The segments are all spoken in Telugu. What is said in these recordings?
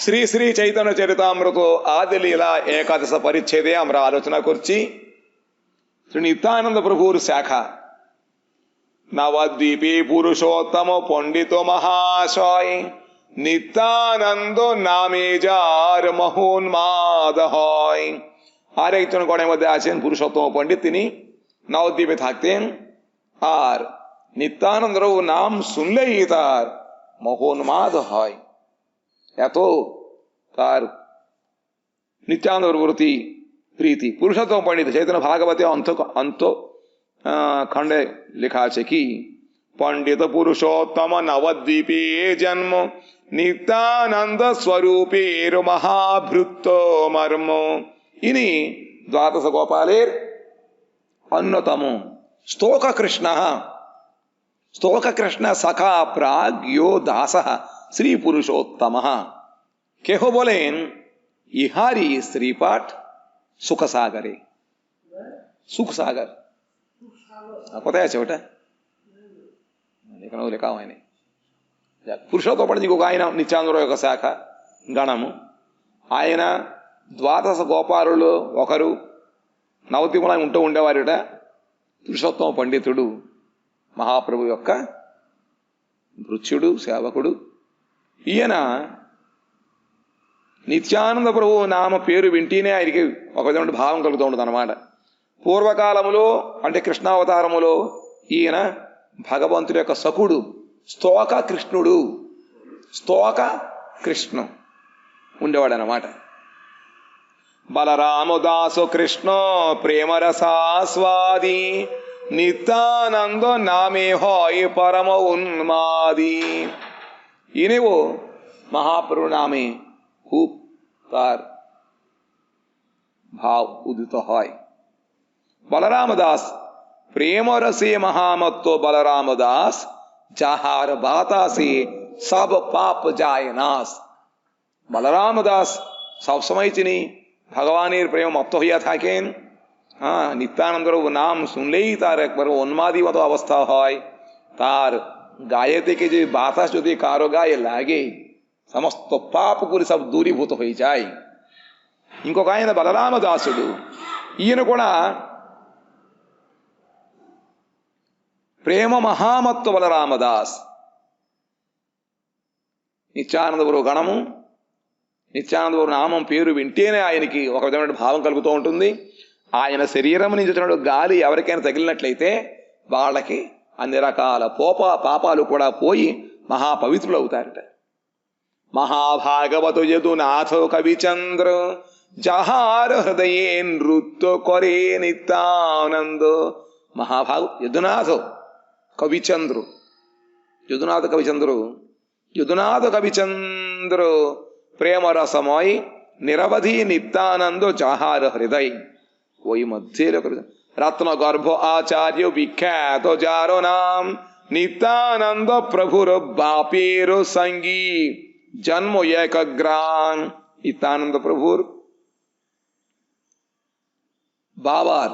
শ্রী শ্রী চৈতন্য চরিতামৃত আদি লীলা একাদশ পরিচ্ছেদে আমরা আলোচনা করছি শ্রী নিত্যানন্দ প্রভুর শাখা নবদ্বীপে পুরুষোত্তম পণ্ডিত মহাশয় নিত্যানন্দ নামে যার মহোন্মাদ হয়। আরেকজন গণের মধ্যে আছেন পুরুষোত্তম পণ্ডিত, তিনি নবদ্বীপে থাকতেন, আর নিত্যানন্দ নাম শুনলেই তার মহোন্মাদ হয়। এত তার নিত্যানন্দ প্রতি প্রীতি। পুরুষোত্তম পণ্ডিত চৈতন্য ভাগবতে অন্ত খণ্ডে লেখা আছে কি, পণ্ডিত পুরুষোত্তম নবদ্বীপে জন্ম নিত্যানন্দ স্বরূপের মহাভৃত্য মর্ম। ইনি দ্বাদশ গোপালের অন্যতম স্তোক কৃষ্ণ সখা প্রাগ यो দাস শ্রী পুরুষোত্তম। কেহ বলেন ইহারি শ্রীপাঠ সুখসাগরে। সুখসাগর কোথায় আছে ওটা? ఎక్కడో লেখা হয়নি। పురుషోత్తమ ఇంకొక ఆయన నిత్యానంద యొక్క శాఖ గణము. ఆయన ద్వాదశ గోపాలులో ఒకరు, నవద్వీపంలో ఉంటూ ఉండేవారుట. పురుషోత్తమ పండితుడు మహాప్రభు యొక్క భృత్యుడు, సేవకుడు. ఈయన నిత్యానంద ప్రభు నామ పేరు వింటేనే ఆయనకి ఒక విధమైన భావం కలుగుతూ ఉంటుంది అన్నమాట. పూర్వకాలములో అంటే కృష్ణావతారములో ఈయన భగవంతుడి యొక్క సఖుడు, స్తోక కృష్ణ ఉండేవాడు అన్నమాట. బలరామదాసు కృష్ణ ప్రేమరసాస్వాది నిత్యానంద నామే হয় পরম উন্মাদি। ইনিও মহাপ্রভু নামে খুব তার ভাব উদিত হয়। বলরাম দাস প্রেম রসে মহামত্ত বলরাম দাস যাহার বাতাসে সব পাপ যায় নাশ। বলরাম দাস সবসময় তিনি ভগবানের প্রেম মত্ত হইয়া থাকেন। নিত্যানন্দের নাম শুনলেই তার একবার উন্মাদী মতো অবস্থা হয়। তার গায়ে থেকে যে বাতাস যদি কারো গায়ে লাগে సమస్త పాపకులు సబ్ దూరీభూత హోయి జాయ్. ఇంకొక ఆయన బలరామదాసుడు, ఈయన కూడా ప్రేమ మహామత్వ బలరామదాస్. నిత్యానందపురు గణము, నిత్యానందపురు నామం పేరు వింటేనే ఆయనకి ఒక విధమైన భావం కలుగుతూ ఉంటుంది. ఆయన శరీరం నుంచి వచ్చిన గాలి ఎవరికైనా తగిలినట్లయితే వాళ్ళకి అన్ని రకాల పాపాలు కూడా పోయి మహాపవిత్రులు అవుతారట. মহাভাগবত যদুনাথ কবিচন্দ্র যাহার হৃদয়ে নৃত্য করে নিত্যানন্দ। মহাভাগবত যদুনাথ কবিচন্দ্র প্রেম রসময় নিরবধি নিত্যানন্দ যাহার হৃদয়। ওই মধ্যে রত্ন গর্ভ আচার্য বিখ্যাত যার নাম নিত্যানন্দ প্রভুর বাপের সঙ্গী জন্ম এক গ্রাম। নিত্যানন্দ প্রভুর বাবার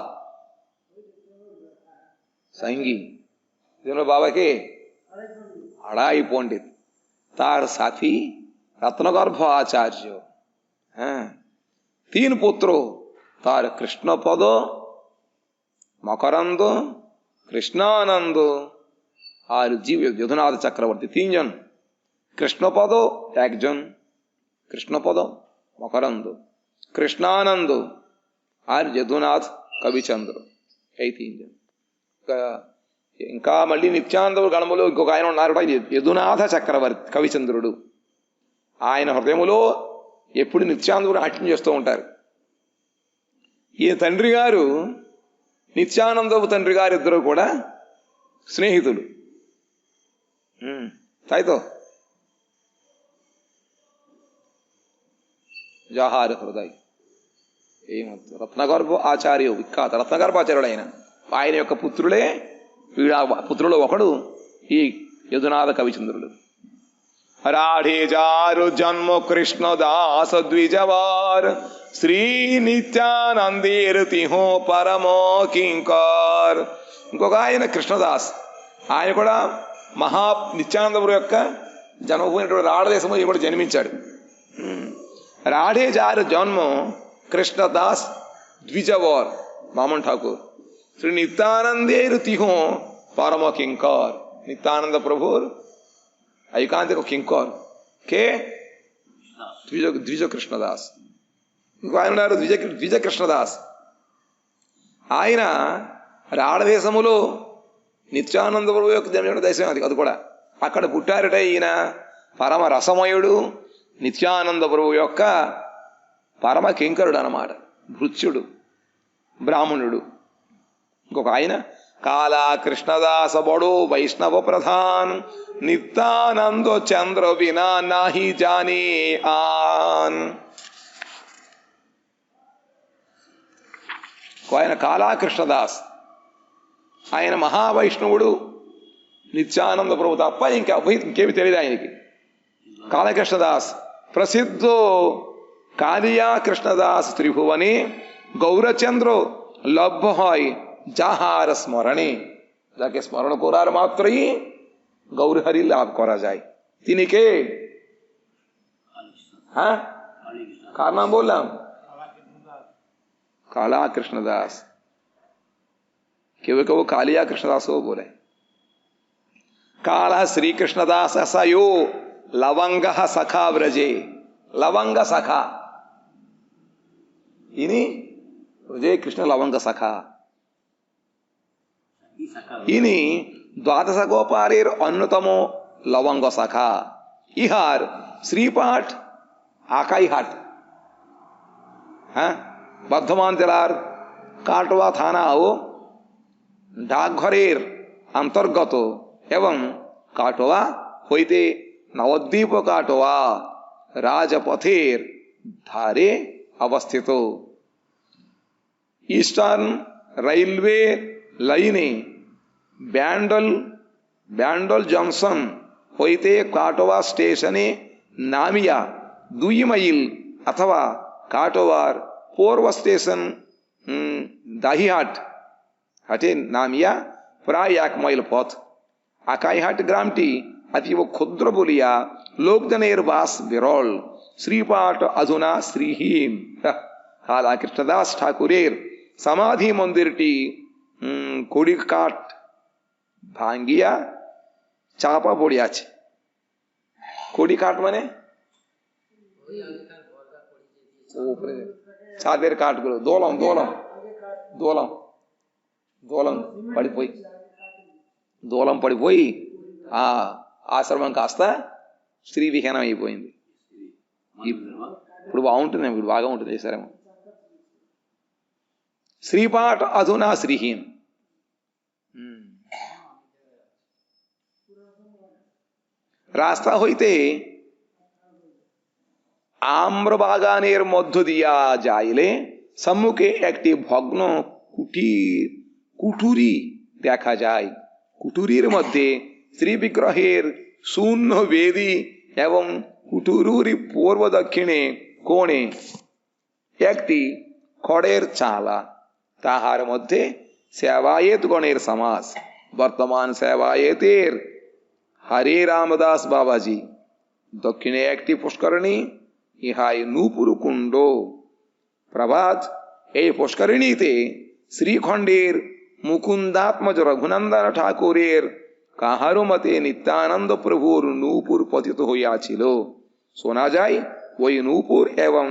সঙ্গী, বাবাকে আড়াই পণ্ডিত, তার সাথী রত্নগর্ভ আচার্য। তিন পুত্র তার কৃষ্ণপদ, মকরন্দ, কৃষ্ণানন্দ আর জীব যদুনাথ চক্রবর্তী। তিনজন, কৃষ্ণপদ একজন, কৃষ্ণপদ, মকরন্দ, কৃষ্ণানন্দ আর যদুনাথ కవిచంద్ర, এই তিনজন. ఇంకా మళ్ళీ నిత్యానంద గణములో ఇంకొక ఆయన ఉన్నారు, యదునాథ చక్రవర్తి కవిచంద్రుడు. ఆయన హృదయములో ఎప్పుడు నిత్యానందుడు నాట్యం చేస్తూ ఉంటారు. ఈ తండ్రి గారు నిత్యానందపు తండ్రి గారు ఇద్దరు కూడా స్నేహితులు. తాయితో జహార్ హృదయ్ ఏమవుతుంది. రత్నగర్భ ఆచార్య విఖ్యాత రత్నగర్భాచార్యుడు ఆయన యొక్క పుత్రులే, పుత్రులు ఒకడు ఈ యదునాథ కవిచంద్రుడు. రాఢే జారు జన్మ కృష్ణ దాస ద్విజవార్ శ్రీ నిత్యానందేర్ తిహో పరమో కింకార్. ఇంకొక ఆయన కృష్ణదాస్, ఆయన కూడా నిత్యానందపురం యొక్క జన్మభూమి రాఢదేశంలో ఇప్పుడు జన్మించాడు. রাধে যার জন্ম কৃষ্ণদাস দ্বিজবর বামন ঠাকুর, শ্রী নিত্যানন্দের তিহ পরম কিঙ্কর। নিত্যানন্দ প্রভুর ఐకాంతిక కింకర్ కే ద్విజ కృష్ణదాస్. ఇంకో ఆయన ఉన్నారు ద్విజ కృష్ణదాస్. ఆయన రాఢదేశములో నిత్యానంద ప్రభు యొక్క జన్మించిన దేశం అది కూడా. అక్కడ పుట్టారట ఈయన. పరమ రసమయుడు, నిత్యానంద ప్రభు యొక్క పరమ కింకరుడు అన్నమాట. భృత్యుడు, బ్రాహ్మణుడు. ఇంకొక ఆయన కాలా కృష్ణదాస బడో వైష్ణవ ప్రధాన్, నిత్యానంద చంద్ర వినా నాహి జానే ఆన్. ఆయన కాలా కృష్ణదాస్, ఆయన మహావైష్ణవుడు, నిత్యానంద ప్రభు తప్ప ఇంకేమి తెలియదు ఆయనకి. కాళకృష్ణదాస్ ప్రసిద్ధో కాళియా కృష్ణదాస్ ত্রিভুবনে গৌরচন্দ্র লভ্য হয় যাহার স্মরণে। যাকে স্মরণ করার মাত্রই গৌরহরি লাভ করা যায়। তিনি কে? হ্যাঁ, কার নাম বললাম? काला कृष्णदास। केव केव कालिया कृष्णदास हो बोले। काला श्री कृष्णदास ऐसा यो लवंग सखा व्रजे। लवंग सखा इनी व्रजे कृष्ण लवंग सखा इनी द्वादश गोपालेर अन्यतमो लवंग सखा। इहार श्रीपाठ आकाई हाट, हाँ বর্ধমান জেলার কাটোয়া থানা ও ডাকঘরের অন্তর্গত এবং কাটোয়া হইতে নবদ্বীপ কাটোয়া রাজপথের ধারে অবস্থিত। ইস্টার্ন রেলওয়ে লাইনে ব্যান্ডল জংশন হইতে কাটোয়া স্টেশনে নামিয়া 2 মাইল অথবা কাটোয়ার पूर्व स्टेशन दाहीहाट हाटे नामिया प्राय 1 माइल पथ। आकाईहाट ग्रामटी अतीव क्षुद्र बोलिया लोकजनेर बास विरल। श्रीपाठ अधुना श्रीहीन। काला कृष्णदास ठाकुरेर समाधि मंदिरटी कोड़ीकाट भांगिया चापा पड़िया आछे। कोड़ीकाट माने చాదేర్ కాటుకులు దూలం దూలం దూలం దూలం పడిపోయి దూలం పడిపోయి ఆ ఆశ్రమం కాస్త స్త్రీ విహీనం అయిపోయింది. ఇప్పుడు బాగుంటుంది, ఇప్పుడు బాగా ఉంటుంది సరేమో. శ్రీపాఠ అధునా శ్రీహీన్। রাস্তা হইতে आम्र बागानेर मध्य दिया जाइले सम्मुखे एकटी भग्न कुठुरी देखा जाय। कुठुरीर मध्य श्री विग्रहेर शून्य वेदी एवं कुठुरुर पूर्व दक्षिणे कोणे एकटी खड़ेर चाला। ताहार मध्य सेवायत गणेर समास। वर्तमान सेवायतेर हरे रामदास बाबाजी। दक्षिणे एकटी पुष्करणी, ইহাই নূপুর কুণ্ড। প্রভাত এই পুষ্করিণীতে শ্রীখণ্ডের মুকুন্দাত্মজ রঘুনন্দন ঠাকুরের কাহারো মতে নিত্যানন্দ প্রভুর নূপুর পতিত হইয়াছিল। শোনা যায় ওই নূপুর এবং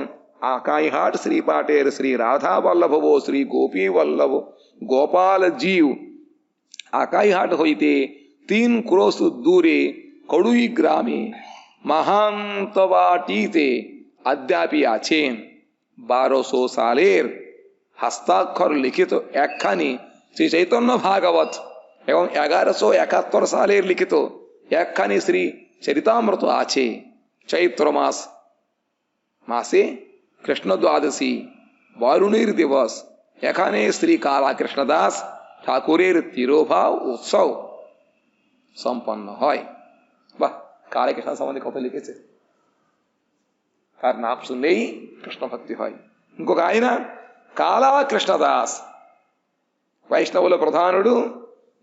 আকাইহাট শ্রীপাঠের শ্রী রাধা বল্লভ ও শ্রী গোপী বল্লভ গোপাল জীব আকাইহাট হইতে 3 ক্রোশ দূরে কড়ুই গ্রামে মহান্তবাটিতে अद्यापि आছেন। 1200 सालेर हस्ताक्षर लिखित एकखानी श्री चैतन्य भागवत एवं 1171 सालेर लिखित एकखानी श्री चरितामृत आछे। चैत्र मासे कृष्ण द्वादशी बरुणीर दिवस एखाने श्री काला कृष्णदास ठाकुरेर तिरोभाव उत्सव सम्पन्न হয়। বাহ, কালা কৃষ্ণ সম্বন্ধে কত লিখেছে। তার নাম শুনলেই কৃষ্ণ ভক্তি হয়। ఇంకొక ఆయన కాళా కృష్ణదాస్ వైష్ణవుల ప్రధానుడు,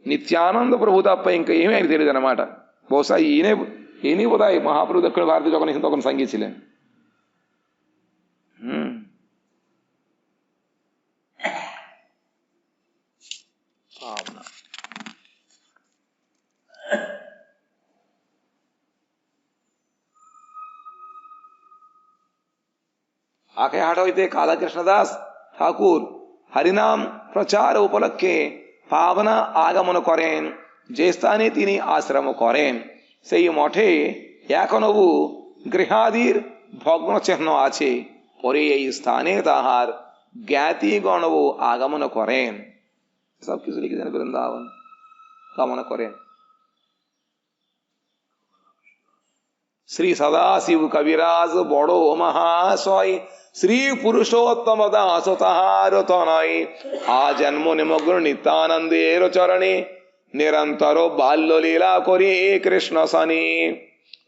నిత్యానంద ప్రభు తప్ప ఇంకా ఏమీ ఆయన తెలియదు అన్నమాట। బహుశా ఈయనే বোধহয় মহাপ্রভু দক্ষিণ ভারতে যখন তখন সঙ্গী ছিলেন। భావన आखे हाट होते काला कृष्णदास ठाकुर हरिनाम प्रचार उपलक्षे पावना आगमन करें जे स्थाने তিনি आश्रम करें সেই মঠে এখনও গৃহাদির ভগ্ন চিহ্ন আছে পরে এই স্থানে তাহার জ্ঞাতিগণও আগমন করেন সব কিছু লিখে দেন বৃন্দাবন কামনা করেন श्री सदाशिव कविराज बड़ो महाशय श्री पुरुषोत्तम दास ताहार तनय आ जन्म निमग्न नित्यानंदेर चरणे निरंतर बाल्य लीला करे कृष्ण सने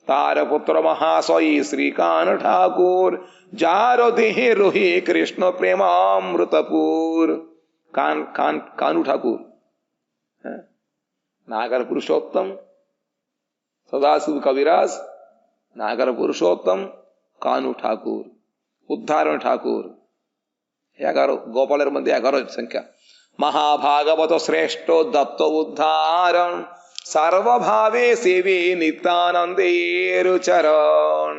तार पुत्र महाशय श्रीकान ठाकुर जार देहे रोहे कृष्ण प्रेमामृतपुर कान कान कानू ठाकुर नागर पुरुषोत्तम सदाशिव कविराज नागर पुरुषोत्तम कानू ठाकुर उद्धारण ठाकुर 11 गोपाल मध्य 11 संख्या महाभागवत श्रेष्ठ दत्त उद्धारण सर्वभावे सेवे नित्यानंदेर चरण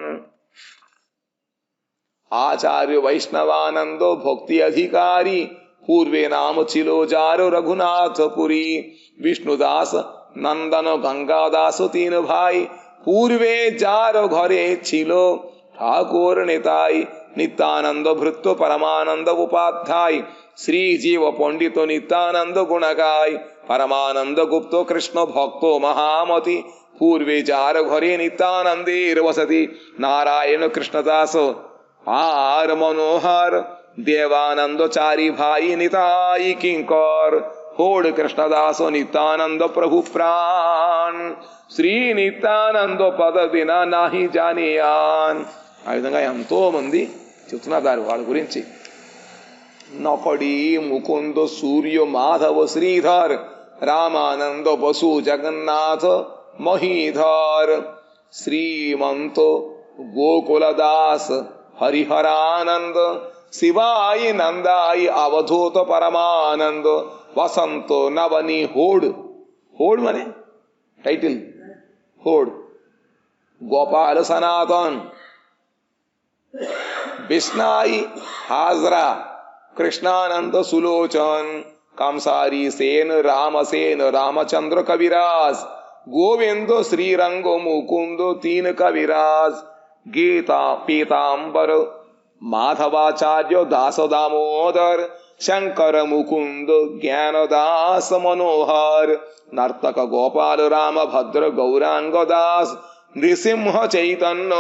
आचार्य वैष्णवानंद भक्ति अधिकारी पूर्वे नाम छिलो जारो रघुनाथपुरी विष्णुदास नंदन गंगादास तीन भाई पूर्वे जार घरे छिलो ठाकुर नेताई नित्यानंद भृत्य परमानंद उपाध्याय श्री जीव पंडित नित्यानंद गुणगाय परमानंद गुप्त कृष्ण भक्त महामति पूर्वे जार घरे नित्यानंदेर वसति नारायण कृष्णदास आर मनोहर देवानंद चारी भाई निताई किंकर होड़ कृष्णदास नित्यानंद प्रभु प्राण श्री नित्यानंद पद बिना नाही जानियान ఆ విధంగా ఎంతో మంది చెప్తున్నారు వాళ్ళ గురించి నకడి ముకుంద సూర్య మాధవ శ్రీధర్ రామానంద బసు జగన్నాథ మహీధర్ శ్రీమంత గోకులదాస్ హరిహరానంద శివాయి నందాయి అవధూత పరమానంద వసంత నవని హోడ్ హోడ్ মানে टाइटल होड़ गोपाल सनातन बिश्नाई हाजरा कृष्णानंद सुलोचन कामसारी सेन रामसेन रामचंद्र कविराज गोविंद श्रीरंग मुकुंद तीन कविराज गीता पीतांबर माधवाचार्य दास दामोदर शंकर मुकुंद ज्ञानदास मनोहर नर्तक गोपाल राम भद्र गौरांग दास नृसिंह चैतन्य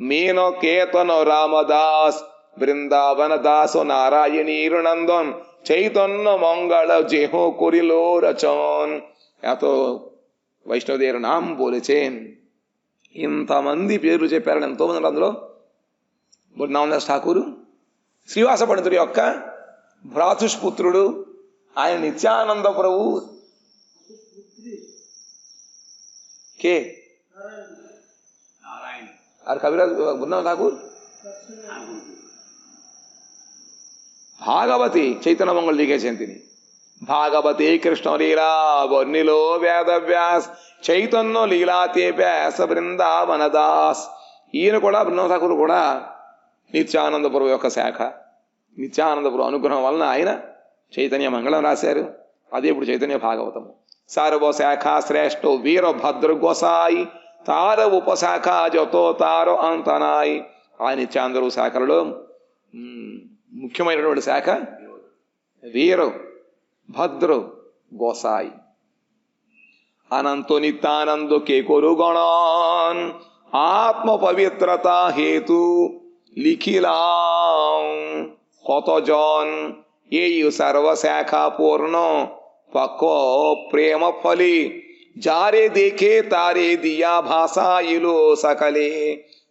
मीन केतन रामदास वृंदावन दास नारायणीर नंदन चैतन्य मंगल जेहो करिलो रचन এত వైష్ణవదేవ నామ বলেছেন ఇంతమంది పేర్లు చెప్పారని ఎంతో మంది అందులో బృందావనదాస్ ఠాకూరు శ్రీవాస పండితుడి యొక్క భ్రాతుష్పుత్రుడు ఆయన నిత్యానంద ప్రభు के और कविराज बृंदावन ठाकुर भागवती चैतन्य मंगल लिखेছেন তিনি भागवते कृष्ण लीला वर्णिलो वेद व्यास चैतन्य लीलाते व्यास वृंदावन दास ఈయన కూడా బృందావన ఠాకూర్ కూడా నిత్యానంద ప్రభు యొక్క శాఖ నిత్యానంద ప్రభు అనుగ్రహం వలన ఆయన చైతన్య మంగళం రాశారు అదే ఇప్పుడు చైతన్య భాగవతము सर्वशाखा श्रेष्ठ वीरभद्र गोसाई तार उपशाखा जतो तारो अंतनाई आ నిత్యాందరు శాఖలలో ముఖ్యమైనటువంటి శాఖ వీర భద్ర గోసాయి अनंत नित्यानंद के कोरु गणन आत्म पवित्रता हेतु लिखिलाम कतजन ये सर्वशाखा पूर्ण पक्को प्रेम फली जारे देखे तारे दिया भाषा इलो सकले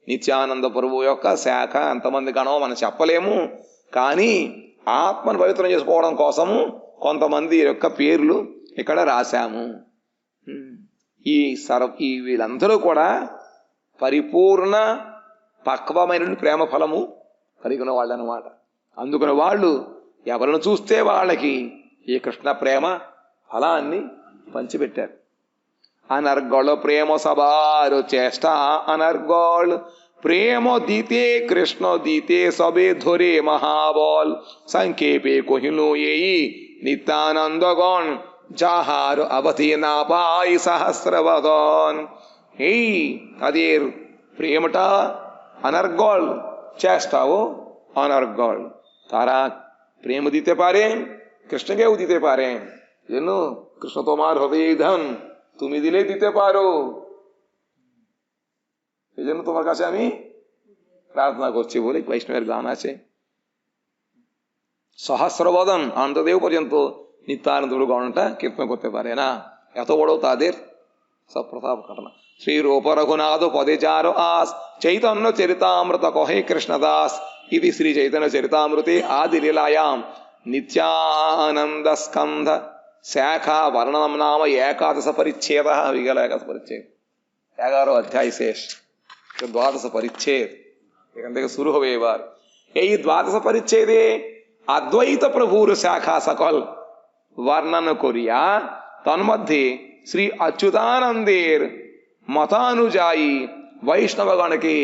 నిత్యానంద ప్రభు యొక్క శాఖ అంతమంది గణం మనం చెప్పలేము కానీ ఆత్మను పవిత్రం చేసుకోవడం కోసము కొంతమంది యొక్క పేర్లు ఇక్కడ రాశాము ఈ వీళ్ళందరూ కూడా పరిపూర్ణ పక్వమైన ప్రేమ ఫలము కలిగిన వాళ్ళు అనమాట. అందుకని వాళ్ళు ఎవరిని చూస్తే వాళ్ళకి ఈ కృష్ణ ప్రేమ ఫలాన్ని పంచిపెట్టారు. అనర్గళ ప్రేమ సబారు చేష్ట అనర్గళ প্রেম দিতে কৃষ্ণ দিতে সবে ধরে মহাবল সংক্ষেপে কহিল এই নিত্যানন্দগণ যাহার অবধি না পাই সহস্রবদন। এই তাদের প্রেমটা অনর্গল, চেষ্টাও অনর্গল। তারা প্রেম দিতে পারে, কৃষ্ণকেও দিতে পারে। যেন কৃষ্ণ তোমার হবে এই ধন, তুমি দিলেই দিতে পারো, এই জন্য তোমার কাছে আমি প্রার্থনা করছি বলে বৈষ্ণবের গান আছে। সহস্রবদন, অন্তদেব পর্যন্ত নিত্যানন্দ গণটা কীর্তন করতে পারে না, এত বড় তাদের সব প্রতাপ ঘটনা। শ্রী রূপ রঘুনাথ পদে চার আস চৈতন্য চরিতামৃত কহে কৃষ্ণদাস ইতি শ্রী চৈতন্য চরিতামৃতে আদি লীলায়াম নিত্যানন্দ স্কন্ধ శాఖా వర్ణనం నామ ఏకాదశ పరిచ్ఛేద। విగల ఏకాదశ పరిచ్ఛేদ 11 অধ্যায় শেষ, দ্বাদশ পরিচ্ছেদ এখান থেকে শুরু হবে। এবার এই দ্বাদশ পরিচ্ছেদে অদ্বৈত প্রভুর শাখা সকল বর্ণন করিয়া তন্মধ্যে শ্রী অচ্যুতানন্দের মতানুযায়ী বৈষ্ণবগণকে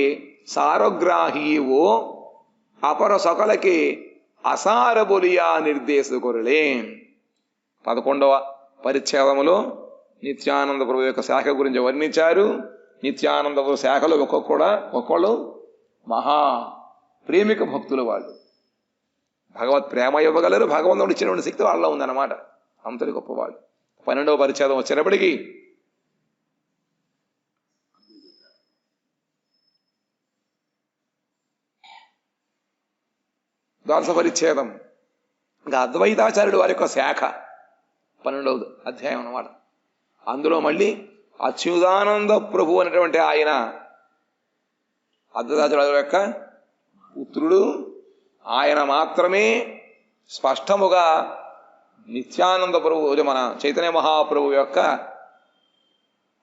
সারগ্রাহী ও অপর সকলকে అసార বলিয়া నిర్దేశ করলেন। 11వ పరిచ్ఛేదములో నిత్యానంద ప్రభు యొక్క శాఖ గురించి వర్ణించారు. నిత్యానంద ప్రభు శాఖలో ఒక్కొక్కళ్ళు మహా ప్రేమిక భక్తులు, వాళ్ళు భగవత్ ప్రేమ ఇవ్వగలరు, భగవంతుడు ఇచ్చినటువంటి శక్తి వాళ్ళలో ఉందన్నమాట, అంతటి గొప్పవాళ్ళు. 12వ పరిచ్ఛేదం వచ్చినప్పటికీ ద్వాదశ పరిచ్ఛేదం ఇంకా అద్వైతాచార్యుడు వారి యొక్క శాఖ 12వ అధ్యాయం అన్నమాట. అందులో మళ్ళీ అచ్యుతానంద ప్రభు అనేటువంటి ఆయన అద్వైతాచార్యుల యొక్క పుత్రుడు. ఆయన మాత్రమే స్పష్టముగా నిత్యానంద ప్రభు, మన చైతన్య మహాప్రభు యొక్క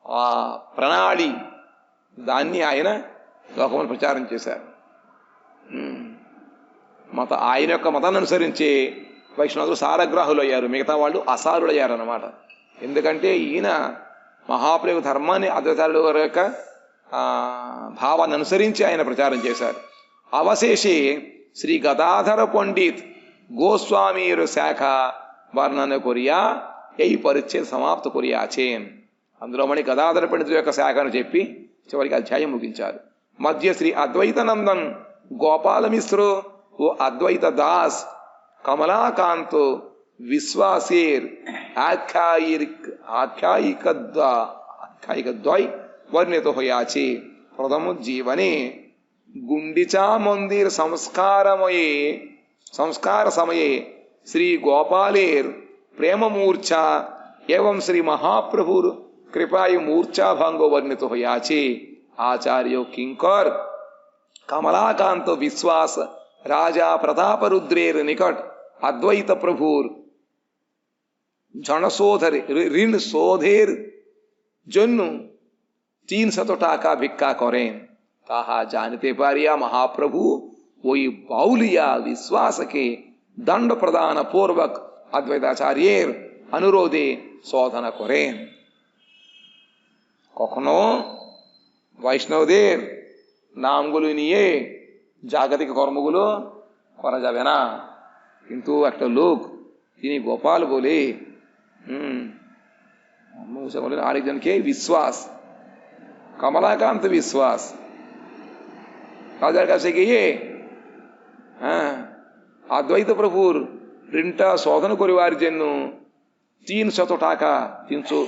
ఆ ప్రణాళి దాన్ని ఆయన లోకమును ప్రచారం చేశారు. ఆయన యొక్క మతాన్ని అనుసరించి వైష్ణవులు సారగ్రాహులు అయ్యారు, మిగతా వాళ్ళు అసారులు అయ్యారు అన్నమాట. ఎందుకంటే ఈయన మహాప్రభు ధర్మాన్ని అద్వైతాచార్యుల వారి యొక్క భావాన్ని అనుసరించి ఆయన ప్రచారం చేశారు. అవశేషి శ్రీ గదాధర పండిత్ గోస్వామీరు శాఖ వర్ణన కొరియా ఈ పరిచ్ఛేద సమాప్త కొరియాచేన్. అందులో మళ్ళీ గదాధర పండితుల యొక్క శాఖను చెప్పి చివరికి అధ్యాయం ముగించారు. మధ్య శ్రీ అద్వైతానందన్ గోపాల మిశ్రో ఓ అద్వైత దాస్ కమలాకాంత్ విశ్వాసేర్ আখ্যায়িকদ্বয় वर्णित হইয়াছে। প্রথম জীবনে গুন্ডিচা মন্দির সংস্কার সময়ে শ্রী গোপালের প্রেম মূর্ছা এবং শ্রী মহাপ্রভুর কৃপায় মূর্ছা ভঙ্গ वर्णित হইয়াছে। आचार्य किंकर कमलाकांत विश्वास राजा प्रताप रुद्रेर निकट अद्वैत प्रभुर ঋণ শোধের জন্য 300 টাকা ভিক্ষা করেন। তাহা জানিতে পারিয়া মহাপ্রভু ওই বাউলিয়া বিশ্বাসকে দণ্ড প্রদান পূর্বক অদ্বৈতাচার্যের অনুরোধে শোধন করেন। কখনো বৈষ্ণবদের নামগুলো নিয়ে জাগতিক কর্মগুলো করা যাবে না, কিন্তু একটা লোক তিনি গোপাল বলে বলেন আরেকজনকে বিশ্বাস, কমলাকান্ত বিশ্বাস রাজার কাছে গিয়ে অদ্বৈত প্রভুর ঋণটা শোধন করিবার জন্য 300 টাকা 300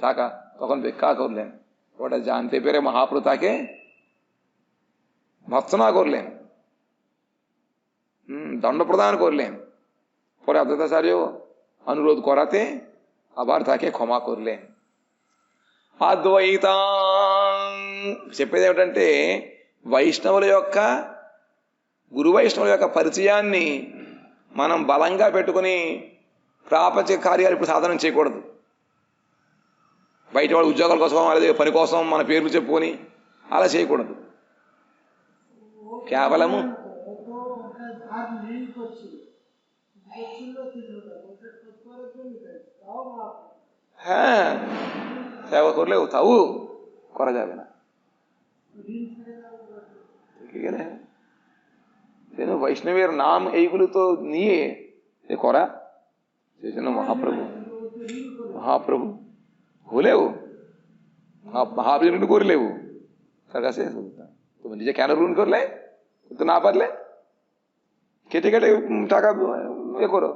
টাকা তখন ভিক্ষা করলেন। ওটা জানতে পেরে মহাপ্রভু তাকে ভর্ৎসনা করলেন, দণ্ড প্রদান করলেন। পরে অদ্বৈতাচার্য অনুরোধ করাতে আবার তাকে ক্ষমা করলেন। అద్వైతం చెప్పేది ఏమిటంటే వైష్ణవుల యొక్క గురు వైష్ణవుల యొక్క పరిచయాన్ని మనం బలంగా పెట్టుకుని ప్రాపంచిక కార్యాలు ఇప్పుడు సాధన చేయకూడదు. బయట వాళ్ళ ఉద్యోగాల కోసం అలాగే పని కోసం మన పేర్లు చెప్పుకొని అలా చేయకూడదు. కేవలము হ্যাঁ, সেবা করলেও তাও করা যাবে না। বৈষ্ণবের নাম এইগুলো তো নিয়ে করা, সেই জন্য মহাপ্রভু হলেও মহাপ্রভু করলেও তার কাছে তুমি নিজে কেন ঋণ করলে, তো না পারলে কেটে কেটে টাকা করো।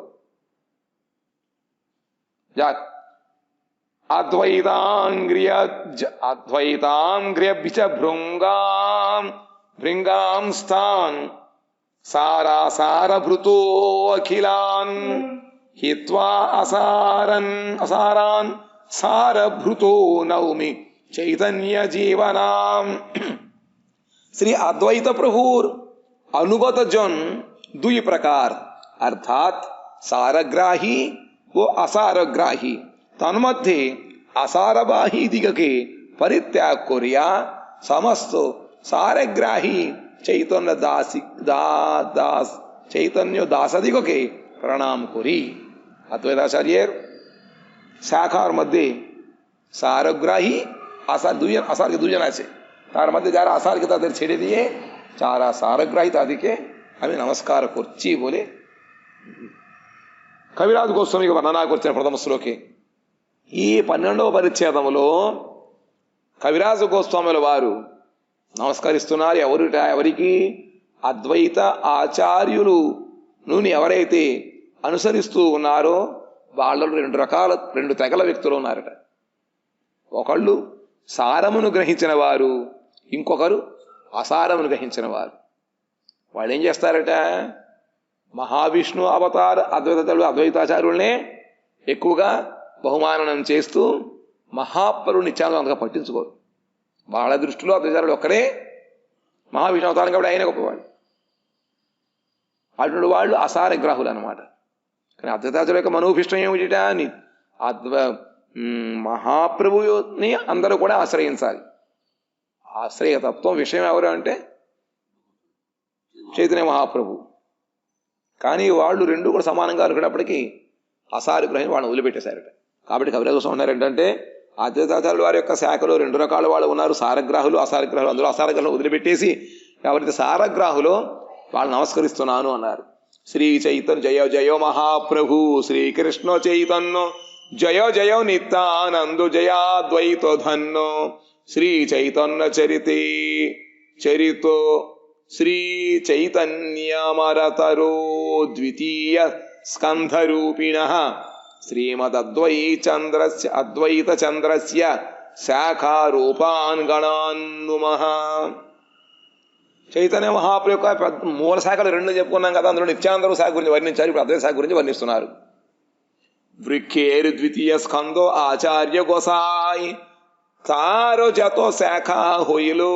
যাক, अद्वैतांग्रियच भृंगाम स्थान सारासारभृतो अखिलान् हित्वा असारान् सारभृतो नौमि चैतन्य जीवनाम। श्री अद्वैत प्रभुर अनुगत जन दुई प्रकार, अर्थात सारग्राही व असारग्राही। तन्मध्ये असारबाही दिगके परित्याग करिया समस्त सारग्राही चैतन्य चैतन्य दासादिगके प्रणाम करी। अद्वैताचार्येर शाखार मध्य सारग्राही आसार दुजन, आसार के दुजन आछे, तार मध्य जारा आसार के तादेर छेड़े दिए जारा सारग्राही तादिके आमि नमस्कार करछि बोले कविराज गोस्वामी वर्णना करছেন प्रथम श्लोके। ఈ 12వ పరిచ్ఛేదములో కవిరాజ గోస్వాముల వారు నమస్కరిస్తున్నారు ఎవరికి? అద్వైత ఆచార్యులు నూని ఎవరైతే అనుసరిస్తూ ఉన్నారో వాళ్ళలో రెండు తెగల వ్యక్తులు ఉన్నారట. ఒకళ్ళు సారమును గ్రహించిన వారు, ఇంకొకరు అసారమును గ్రహించిన వారు. వాళ్ళు ఏం చేస్తారట? మహావిష్ణు అవతార అద్వైతాచార్యుల్నే ఎక్కువగా బహుమానం చేస్తూ మహాప్రభుని నిత్యానంద అంతగా పట్టించుకోరు. వాళ్ళ దృష్టిలో అద్వైతాచార్యుడు ఒక్కడే మహావిష్ణు అవతారం కాబట్టి ఆయన గొప్పవాడు. అటువంటి వాళ్ళు అసారగ్రాహులు అనమాట. కానీ అద్వైతాచార్యుల యొక్క మనోభిష్టం ఏమిట? మహాప్రభుని అందరూ కూడా ఆశ్రయించాలి. ఆశ్రయతత్వం విషయం ఎవరు అంటే చైతన్య మహాప్రభు. కానీ వాళ్ళు రెండు కూడా సమానంగా అనుకున్నప్పటికీ అసారగ్రహిని వాళ్ళని వదిలిపెట్టేశారట. కాబట్టి కవిరాజ గోస్వామి ఉన్నారు ఏంటంటే అద్వైతాచార్యుల వారి యొక్క శాఖలో రెండు రకాల వాళ్ళు ఉన్నారు, సారగ్రాహులు అసారగ్రాహులు. అందులో అసారగ్రాహులు వదిలిపెట్టేసి ఎవరైతే సారగ్రాహులో వాళ్ళు నమస్కరిస్తున్నాను అన్నారు. శ్రీ చైతన్య జయ జయ మహాప్రభు శ్రీకృష్ణ చైతన్య జయ జయ నిత్యానంద జయాద్వైత ధన్యో శ్రీ చైతన్య చరితో శ్రీ చైతన్యమరతరో ద్వితీయ స్కంధరూపిణః శ్రీమదద్వైత చంద్రస్య శాఖారూపాన్ గణాన్ నుమః. చైతన్య మహాప్రభు యొక్క మూల శాఖలు రెండు చెప్పుకున్నాం కదా, అందులో నిత్యానంద శాఖ గురించి వర్ణించారు. ఇప్పుడు అద్వైత శాఖ గురించి వర్ణిస్తున్నారు. వృక్షేరు ద్వితీయ స్కందో ఆచార్య గోసాయి తారో జతో శాఖా హోయిలో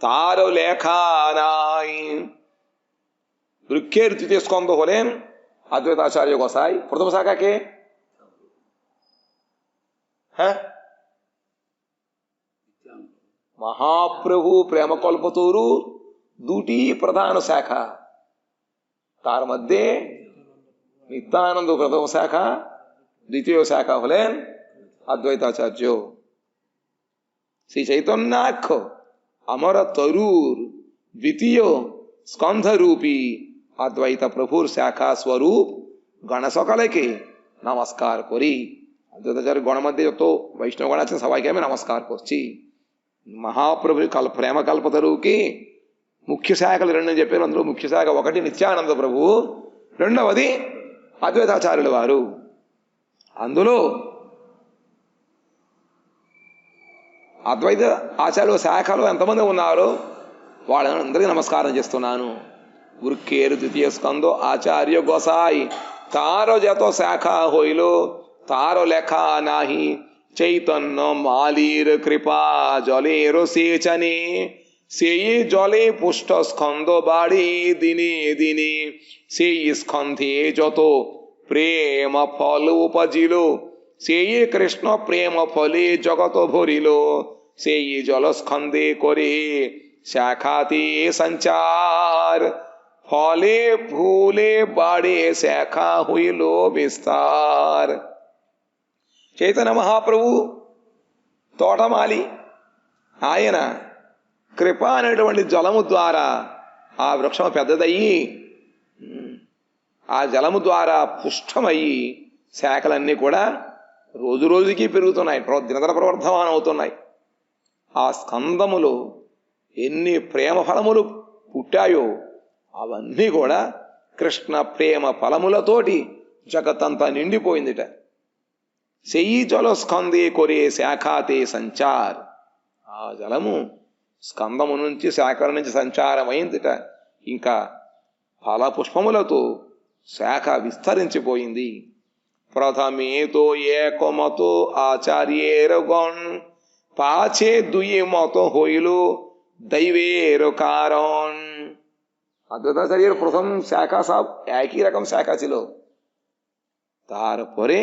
তারও লেখা নাই। বৃক্ষের তৃতীয় স্কন্ধ হলেন অদ্বৈতাচার্য গোসাই। প্রথম শাখা কে? হ্যাঁ, মহাপ্রভু প্রেমকল্পতরু দুটি প্রধান শাখা, তার মধ্যে নিত্যানন্দ প্রথম শাখা, দ্বিতীয় শাখা হলেন অদ্বৈতাচার্য। শ্রী চৈতন্যাখ্য अमर तरुर द्वितीय स्कंध रूपी अद्वैत प्रभुर शाखा स्वरूप गण सकले के नमस्कार करी। अद्वैताचार्य गण मध्य जो वैष्णव गण आছেন সবাইকে আমি নমস্কার করছি। మహాప్రభు ప్రేమ కల్పతరుకి ముఖ్య శాఖలు రెండు చెప్పారు. అందులో ముఖ్య శాఖ ఒకటి నిత్యానంద ప్రభు, రెండవది అద్వైతాచార్యుల వారు. అందులో అద్వైత ఆచార్యుల శాఖలో ఎంతమంది ఉన్నారో వాళ్ళందరికీ నమస్కారం చేస్తున్నాను. వృక్కేరు ద్వితీయ స్కందో ఆచార్య గోసాయి తారో జతో శాఖా హోయిలో తారో লেখা নাহি চৈতন্য মালির কৃপা জলের সেচনে সেই জলে পুষ্ট স্কন্ধ বাড়ে দিনে দিনে সেই স্কন্ধে যত প্রেম ফল উপজিল সেই কৃষ্ণ প্রেম ফলে জগত ভরিল সেই জলস্কন্ধে করে শাখাতে সঞ্চার फले फूले बाड़े శాఖా హుయిలో విస్తార్. చైతన్య మహాప్రభు తోటమాలి. ఆయన కృప అనేటువంటి జలము ద్వారా ఆ వృక్షం పెద్దదయ్యి ఆ జలము ద్వారా పుష్టమయ్యి శాఖలన్నీ కూడా రోజు రోజుకి పెరుగుతున్నాయి, దినదన ప్రవర్ధమానం అవుతున్నాయి. ఆ స్కందములు ఎన్ని ప్రేమ ఫలములు పుట్టాయో అవన్నీ కూడా కృష్ణ ప్రేమ ఫలములతోటి జగత్తంతా నిండిపోయిందిట. సెయ్యి జల స్కందే కొరే శాఖాతే సంచార్. ఆ జలము స్కందము నుంచి శాఖల నుంచి సంచారమైందిట. ఇంకా ఫల పుష్పములతో శాఖ విస్తరించిపోయింది. ప్రథమేతో ఏకమతో ఆచార్యేరగণ পাছে দুই মত হইল দৈবের কারণ। অদ্বৈতাচার্যের প্রথম শাখা সব একই রকম শাখা ছিল, তারপরে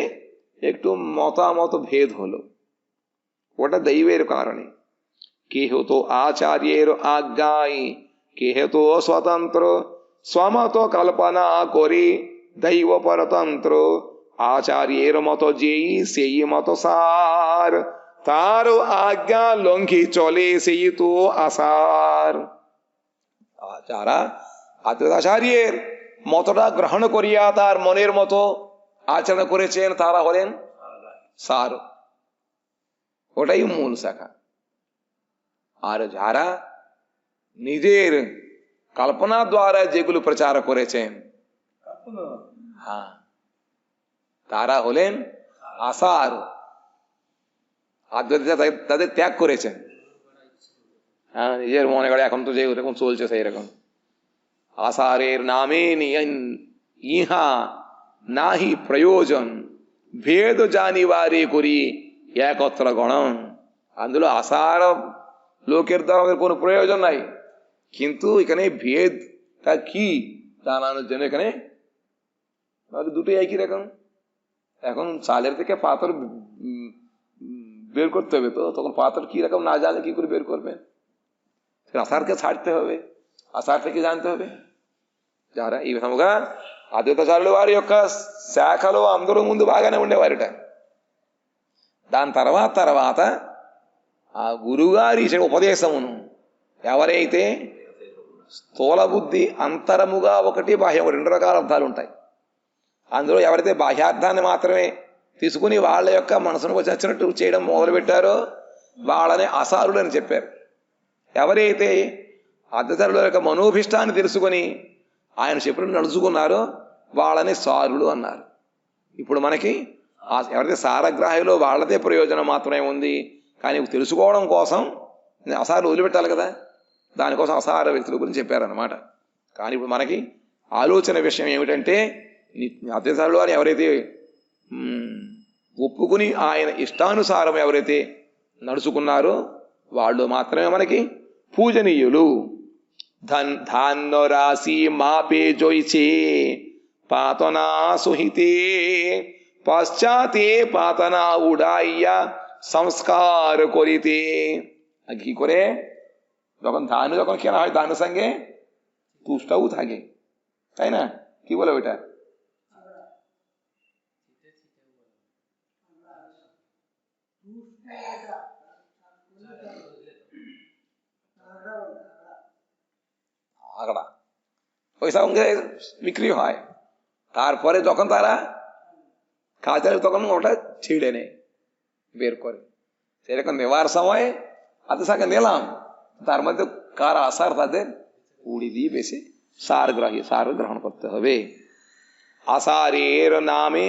একটু মতামত ভেদ হলো, ওটা দৈবের কারণে। কেহ তো আচার্যের আজ্ঞায়, কেহ তো স্বতন্ত্র স্বমত কল্পনা করে দৈব পরতন্ত্র। আচার্যের মত যেই সেই মত সার, তার আজ্ঞা লঙ্ঘি চলে সেই তো আসার। যারা অদ্বৈতাচার্যের মতটা গ্রহণ করিয়া তার মনের মতো আচরণ করেছেন তারা হলেন সার, ওটাই মূল শাখা। আর যারা নিজের কল্পনা দ্বারা যেগুলো প্রচার করেছেন হ্যাঁ তারা হলেন আসার। আদ্বৈত তাদের ত্যাগ করেছেন, হ্যাঁ নিজের মনে করে এখন তো যে রকম চলছে সেই রকম। আসারের নামে ইহা নাহি প্রয়োজন, ভেদ জানিবারে করি একত্র গণন। అందులో আসার লোকের দ্বারা আমাদের কোনো প্রয়োজন নাই, কিন্তু এখানে ভেদটা কি জানানোর জন্য এখানে দুটোই একই রকম। এখন চালের থেকে পাথর বের করতে হবে, তো তখন পাথর কি রকম না জানলে কি করে বের করবেন? আসারকে ছাড়তে হবে, ఆసార్ থেকে জানতে হবে। যারা ఈ విధముగా అద్వైతాచార్యుల వారి యొక్క శాఖలో అందరూ ముందు బాగానే ఉండేవారుట। దాని తర్వాత ఆ గురువుగారి ఇచ్చిన ఉపదేశమును ఎవరైతే స్థూల బుద్ధి అంతరముగా ఒకటి బాహ్యం, రెండు రకాల అర్థాలు ఉంటాయి, అందులో ఎవరైతే బాహ్యార్థాన్ని మాత్రమే తీసుకుని వాళ్ళ యొక్క మనసును వచ్చినట్టు చేయడం మొదలుపెట్టారో వాళ్ళని అసారులు అని చెప్పారు। ఎవరైతే అద్వైతాచార్యుల యొక్క మనోభిష్టాన్ని తెలుసుకొని ఆయన చెప్పినట్టు నడుచుకున్నారో వాళ్ళని సారులు అన్నారు। ఇప్పుడు మనకి ఎవరైతే సారగ్రాహిలో వాళ్ళదే ప్రయోజనం మాత్రమే ఉంది, కానీ తెలుసుకోవడం కోసం అసారులు వదిలిపెట్టాలి కదా, దానికోసం అసార వ్యక్తుల గురించి చెప్పారన్నమాట। కానీ ఇప్పుడు మనకి ఆలోచన విషయం ఏమిటంటే అద్వైతాచార్యుల వారు ఎవరైతే ఒప్పుకుని ఆయన ఇష్టానుసారం ఎవరైతే నడుచుకున్నారో వాళ్ళు మాత్రమే మనకి పూజనీయులు। ধান্য রাশি মাপে জইছে পাতনা সহিতে, পশ্চাতে পাতনা উড়াইয়া সংস্কার করিতে। কি করে? যখন ধান যখন কেনা হয় ধানের সঙ্গে তুষটাও থাকে, তাই না? কি বলে ওইটা? আগড়া, ওই সঙ্গে বিক্রি হয়। তারপরে যখন তারা কাজে তখন ওটা ছিঁড়ে নেয়, বের করে। সেরকম নেওয়ার সময় হাতের সঙ্গে নিলাম, তার মধ্যে কার আসার তাদের উড়ি দিয়ে বেশি সার গ্রহণ করতে হবে। আসারের নামে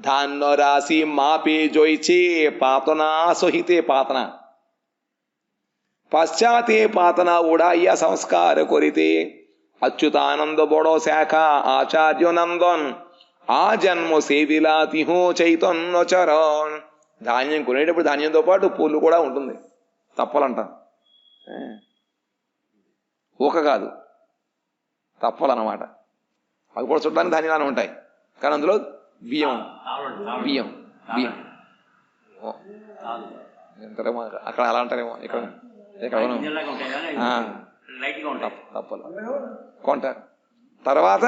ধান্য রাশি মাপে জইছে পাতনা সহিতে পাতনা, পশ্চাতে পাতনা উড়াইয়া সংস্কার করিতে। অচ্যুতানন্দ বড় শাখা আচার্য নন্দন, ఆ జన్మ సేవిలా తిహో చైతన్య చరణ్. ధాన్యం కొనేటప్పుడు ధాన్యంతో పాటు పూలు కూడా ఉంటుంది, తప్పలంట, ఊక కాదు తప్పలు అన్నమాట. అవి కూడా చూడడానికి ధాన్యాలు ఉంటాయి, కానీ అందులో బియ్యం బియ్యం బియ్యం ఎంతరేమో అక్కడ అలా అంటారేమో, ఇక్కడ తప్పలు కొంటారు. తర్వాత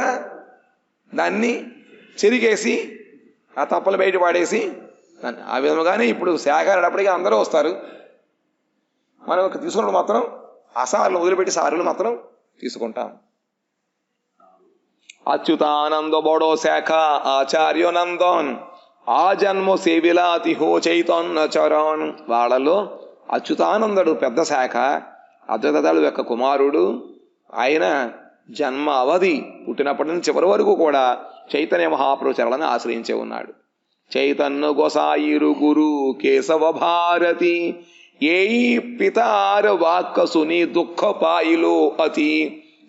దాన్ని చెరిగేసి ఆ తప్పలు బయట పాడేసి ఆ విధముగానే ఇప్పుడు శాఖారేటప్పటికీ అందరూ వస్తారు. మనం తీసుకున్నప్పుడు మాత్రం అసారులు వదిలిపెట్టి సారులు మాత్రం తీసుకుంటాం. అచ్యుతానంద బోడో శాఖ ఆచార్య నందన్ ఆ జన్మ సేవిలాతి హో చైతన్య చరణ్. వాళ్ళలో అచ్యుతానందుడు పెద్ద శాఖ, అద్వైతాచార్యుల యొక్క కుమారుడు. ఆయన జన్మ అవధి పుట్టినప్పటి నుంచి చివరి వరకు కూడా చైతన్య మహాప్రభు చరణాన్ని ఆశ్రయించే ఉన్నాడు. చైతన్య గోసాయిరు గురు కేశవ భారతి ఏయి పితార వాక్క సుని దుఃఖ పాయిలో అతి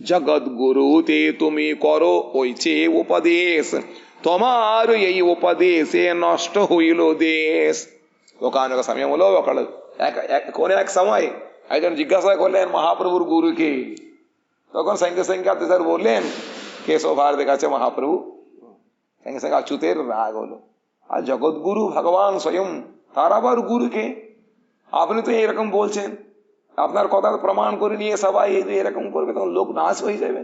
జగద్గురు తే తుమి కొరో ওইছে উপদেশ তোমার এই ఉపదేశే নষ্ট হইল দেশ. ఒకానొక సమయంలో ఒకళ్ళు কোন এক সময় একজন জিজ্ঞাসা করলেন মহাপ্রভুর গুরুকে। তখন সঙ্গে সঙ্গে আত্মচার বললেন কেশব ভারতের কাছে মহাপ্রভু। সঙ্গে সঙ্গে অচ্যুতের রাগ হলো, আর জগৎগুরু ভগবান স্বয়ং, তার আবার গুরুকে? আপনি তো এরকম বলছেন, আপনার কথা প্রমাণ করে নিয়ে সবাই এরকম করবে, তখন লোক নাশ হয়ে যাবে।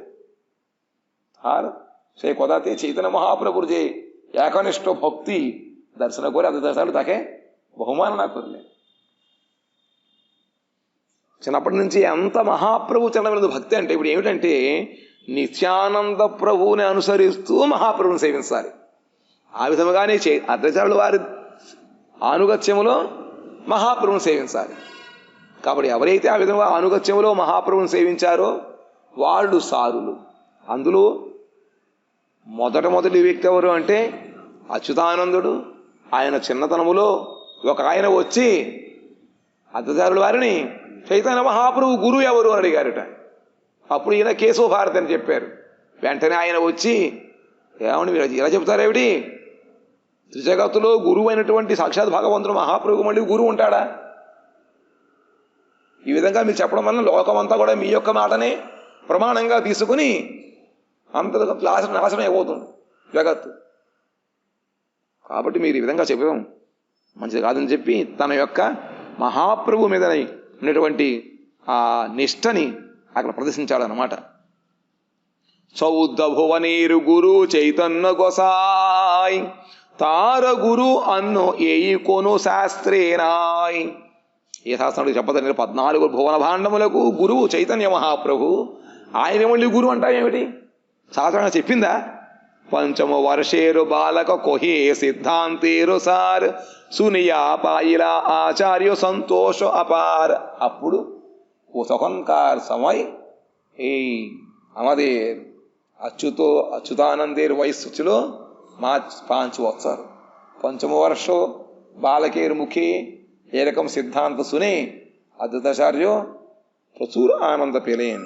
আর সেই কথাতে চৈতন্য মহাপ্রভুর যে একনিষ্ঠ ভক্তি দর্শন করে আদ্বৈতাচার্యులు তাকে బహుమానনা করলেন। చిన్నప్పటి నుంచి ఎంత మహాప్రభు చరణం భక్తి అంటే ఇప్పుడు ఏమిటంటే నిత్యానంద ప్రభువుని అనుసరిస్తూ మహాప్రభుని సేవించాలి. ఆ విధముగానే అద్వైతాచార్యుల వారి ఆనుగత్యములో మహాప్రభుని సేవించాలి. కాబట్టి ఎవరైతే ఆ విధంగా ఆనుగత్యములో మహాప్రభుని సేవించారో వాళ్ళు సారులు. అందులో మొదటి వ్యక్తి ఎవరు అంటే అచ్యుతానందుడు. ఆయన చిన్నతనములో ఒక ఆయన వచ్చి అద్వైతాచార్యుల వారిని చైతన్య మహాప్రభు గురువు ఎవరు అని అడిగారట. అప్పుడు ఈయన కేశవ భారతి అని చెప్పారు. వెంటనే ఆయన వచ్చి ఏమని మీరు ఇలా చెప్తారేమిటి? త్రిజగత్తులో గురువు అయినటువంటి సాక్షాత్ భగవంతుడు మహాప్రభు మళ్ళీ గురువు ఉంటాడా? ఈ విధంగా మీరు చెప్పడం వల్ల లోకమంతా కూడా మీ యొక్క మాటనే ప్రమాణంగా తీసుకుని అంత నాశనం అయిపోతుంది జగత్తు. కాబట్టి మీరు ఈ విధంగా చెప్పడం మంచిది కాదని చెప్పి తన యొక్క మహాప్రభు మీద ఉన్నటువంటి ఆ నిష్టని అక్కడ ప్రదర్శించాడు అన్నమాట. చౌద్ద భువనీరు గురు చైతన్య గోసాయ్ తార గురు అన్నో ఏయి కొను శాస్త్రేనాయ్. ఏ శాస్త్రానికి చెప్పదండి, 14 భువన భాండములకు గురువు చైతన్య మహాప్రభు. ఆయన మళ్ళీ గురువు అంటావేమిటి? శాస్త్రంగా చెప్పిందా? పంచమ వర్షేరు బాలక కొహే సిద్ధాంతేరు సార్ సునియా పాయిలా ఆచార్య సంతోష అపాর. అప్పుడు ও তখনকার সময় এই আমাদের अच्युतानंदेर वयस्సు ছিল 5 বছর। पंचम वर्ष बालकेर मुखे এরকম সিদ্ধান্ত শুনে అద్వైతాచార్య ప్రచుర ఆనంద পেলেন।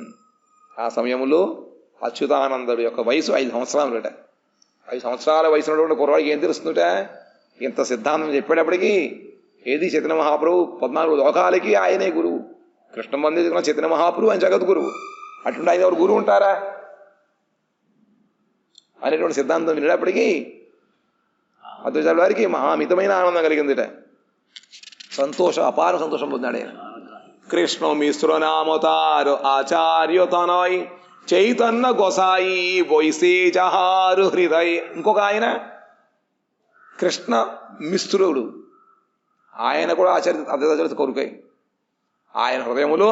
ఆ సమయంలో అచ్యుతానందుడి యొక్క వయసు 5 సంవత్సరాలట. 5 సంవత్సరాల వయసు ఉన్నటువంటి కుర్రాడికి ఏం తెలుస్తుందట? ఇంత సిద్ధాంతం చెప్పేటప్పటికీ ఏది చైతన్య మహాప్రభు 14 లోకాలకి ఆయనే గురువు. కృష్ణ మందిర చైతన్య మహాప్రభు ఆయన జగద్గురువు. అటువంటి ఆయన ఎవరు గురువు ఉంటారా అనేటువంటి సిద్ధాంతం వినేటప్పటికీ అద్వైతాచార్యుల వారికి మహామితమైన ఆనందం కలిగిందిట. సంతోషం, అపార సంతోషం పొందాడు ఆయన. కృష్ణ మిశ్ర నామతారు ఆచార్య తనయ్ చైతన్య గోసాయి వయసే జహారు హృదయ్. ఇంకొక ఆయన కృష్ణ మిశ్రుడు, ఆయన కూడా అద్వైతాచార్యుల కొడుకై ఆయన హృదయములో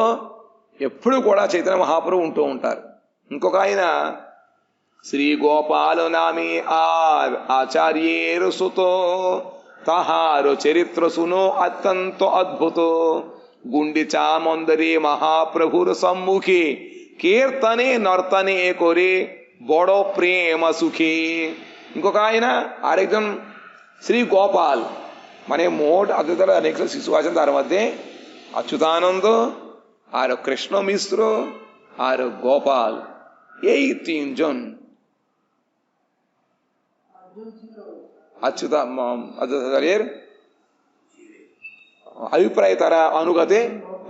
ఎప్పుడు కూడా చైతన్య మహాప్రభు ఉంటూ ఉంటారు. ఇంకొక ఆయన శ్రీ గోపాల నామి ఆచార్యేరు సుతో তাহার চরিত্র শুনো অত্যন্ত অদ্ভুত গুন্ডিচা মন্দিরে মহাপ্রভুর সম্মুখে কীর্তনে নর্তনে করে বড় প্রেম সুখে। ఇంకొక ఆయన আরেকজন শ্রী গোপাল, মানে মোট আদ্বৈতার অনেক শিশু আছেন, তার মধ্যে অচ্যুতানন্দ আর কৃষ্ণ মিশ্র আর গোপাল, এই 3 জন আদ্বৈতাচার্যের অভিপ্রায় তারা অনুগতে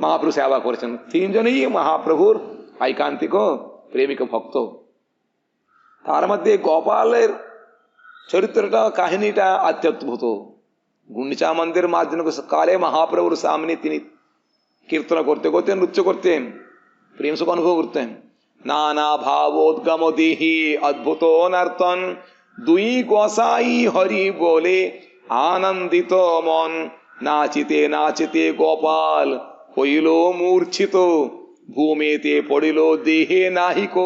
মহাপ্রভু সেবা করেছেন। 3 জনই মহাপ্রভুর ঐকান্তিক প্রেমিক ভক্ত। তার মধ্যে গোপালের চরিত্রটা কাহিনীটা অত্যদ্ভুত। গুন্ডিচা মন্দির মাধ্যমে কালে মহাপ্রভুর সামনে তিনি কীর্তন করতে করতে নৃত্য করতেন, প্রেম সুখ অনুভব করতেন। নানা ভাবোদ্গম দেহি অদ্ভুত নর্তন, দুই গোসাই হরি বলে আনন্দিত মন, নাচিতে নাচিতে গোপাল হইল মূর্ছিত, ভূমিতে পড়িল দেহে নাহিক